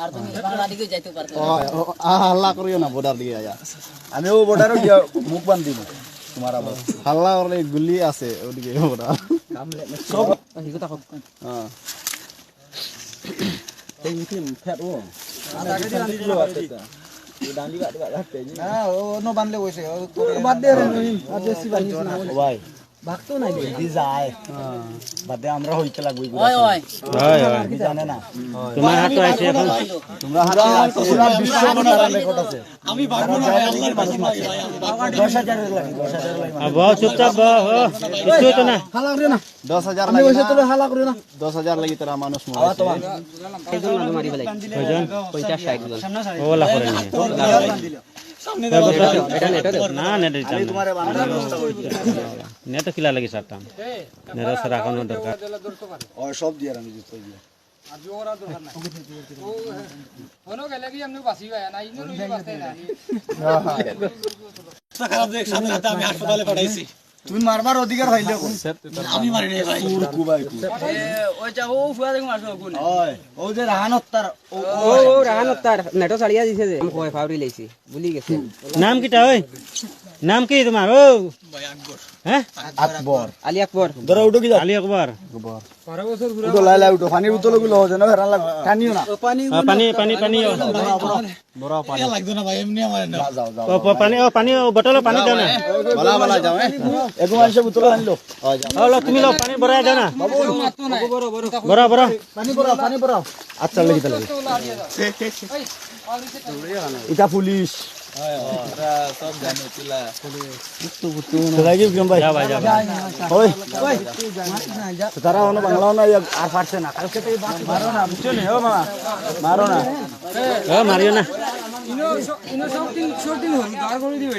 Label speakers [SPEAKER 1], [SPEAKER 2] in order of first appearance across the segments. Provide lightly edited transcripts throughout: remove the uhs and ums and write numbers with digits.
[SPEAKER 1] আর তুমি বাংলা দিকে যাইতে পারতো
[SPEAKER 2] হাল্লা করিও না বর্ডার দিকে আয়া
[SPEAKER 3] আমিও বর্ডারে গিয়া মুখ বান দিব তোমার আবার
[SPEAKER 2] হাল্লা করলে গুলি আছে ওদিকে বর্ডার
[SPEAKER 3] সব
[SPEAKER 1] হিগো তাকো
[SPEAKER 2] হ্যাঁ
[SPEAKER 3] এই মিটিং ফেট ও আদা কে দাঁড়ি দিলো আছে এই দাঁড়ি কাটবা রাখতে
[SPEAKER 2] হ্যাঁ ও নো বানলে কইছে
[SPEAKER 3] বাদ দে রে নহিম আর বেশি বানিস না ভাই
[SPEAKER 1] ভাগতো নাই
[SPEAKER 3] দি যায় বাদে আমরা হইতে লাগবই
[SPEAKER 1] ওই ওই
[SPEAKER 3] কি জানে না
[SPEAKER 4] তোমার হাত তো আছে এখন
[SPEAKER 3] তোমরা হাতে আছে পুরো বিশ্ব মনের রেকর্ড আছে আমি ভাববো না আল্লাহর বাসি 10000 এর লাগে 10000 লাগে
[SPEAKER 4] বাহ চুপচাপ বাহ কিছু তো না
[SPEAKER 3] হালা করিও না
[SPEAKER 2] 10000
[SPEAKER 3] আমি কইছে তোরে হালা করিও না
[SPEAKER 2] 10000 লাগি তোরা মানুষ
[SPEAKER 3] আওয়া তোমার
[SPEAKER 1] এইজন না মারি ফেলাই
[SPEAKER 4] কয়জন
[SPEAKER 1] 50 60 জন
[SPEAKER 4] ওলা করে নি না নেট
[SPEAKER 3] আমি তোমারে বানানোর ব্যবস্থা করি
[SPEAKER 4] নেট কিলা লাগি সারতাম নেট রাখানো দরকার
[SPEAKER 3] ও সব দিয়া আমি দিতে দিয়া
[SPEAKER 5] আর জোরা দরকার নাই ও হনো গেলে কি এমনি বাসি ভাই না ইনো রইলে বাসতে না খারাপ দেখ সামনে হাতে আমি হাসপাতালে পাঠাইছি
[SPEAKER 3] তুমি মারবার অধিকার হইলে কোন
[SPEAKER 5] আমি মারি নাই ভাই
[SPEAKER 3] কুর কুবাই কু
[SPEAKER 1] ওই যা ও ফুয়া দেখো মারছো কোন
[SPEAKER 3] ওই ও যে রাহানত তার
[SPEAKER 1] ও রাহান তার নেটো সালিয়া দিছে যে আমি কই ফাউরি লইছি ভুলি গেছে
[SPEAKER 4] নাম কিটা ওই নাম কি তোমার ও
[SPEAKER 5] ভাই আকবর
[SPEAKER 4] হ্যাঁ
[SPEAKER 3] আকবর
[SPEAKER 1] আলী আকবর
[SPEAKER 3] ধরো উঠো কি যা
[SPEAKER 4] আলী আকবর
[SPEAKER 5] 12 বছর ঘুরে
[SPEAKER 3] উঠো লাই লাই উঠো পানির বোতল গুলো যেন হেরান লাগ টানিও না
[SPEAKER 1] পানি
[SPEAKER 4] পানি পানি পানি
[SPEAKER 3] বড় পানি
[SPEAKER 5] লাগতো না ভাই এমনি আমার না
[SPEAKER 3] যাও যাও
[SPEAKER 4] পানি বোতল পানি দাও না
[SPEAKER 2] বলা বলা যাও
[SPEAKER 3] এগো আনছে বোতল আনলো
[SPEAKER 4] ও তুমি লো পানি ভরা দাও না
[SPEAKER 5] মারতো না বড় বড়
[SPEAKER 4] ভরা ভরা
[SPEAKER 3] পানি পড়াও আচ্ছা লাগি তাহলে এটা পুলিশ
[SPEAKER 5] সব জানো তুলা
[SPEAKER 3] লাগি কেম ভাই
[SPEAKER 4] যা ভাই যা
[SPEAKER 3] ওই তারা অন্য বাংলাও না আর পারছে না কালকে থেকে মারো না বুঝছো নি ও মামা মারো না
[SPEAKER 4] ও মারিও না
[SPEAKER 5] ইনো সব দিন হল দাঁড় করে দিবে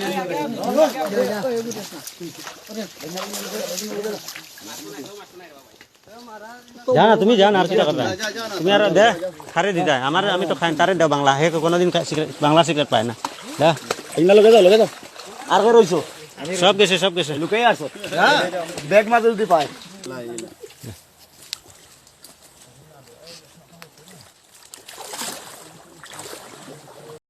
[SPEAKER 4] জানা তুমি জান আর কিটা করবে তুমি আর দে খারে দি যায় আমার আমি তো খাই তারে দাও বাংলা হে কোনোদিন বাংলা সিগারেট পায় না দে
[SPEAKER 3] ইনা লগে যাও আর কই রইছো
[SPEAKER 4] সব গেছে
[SPEAKER 3] লুকাই আসো হ্যাঁ ব্যাগ মাঝে যদি পায়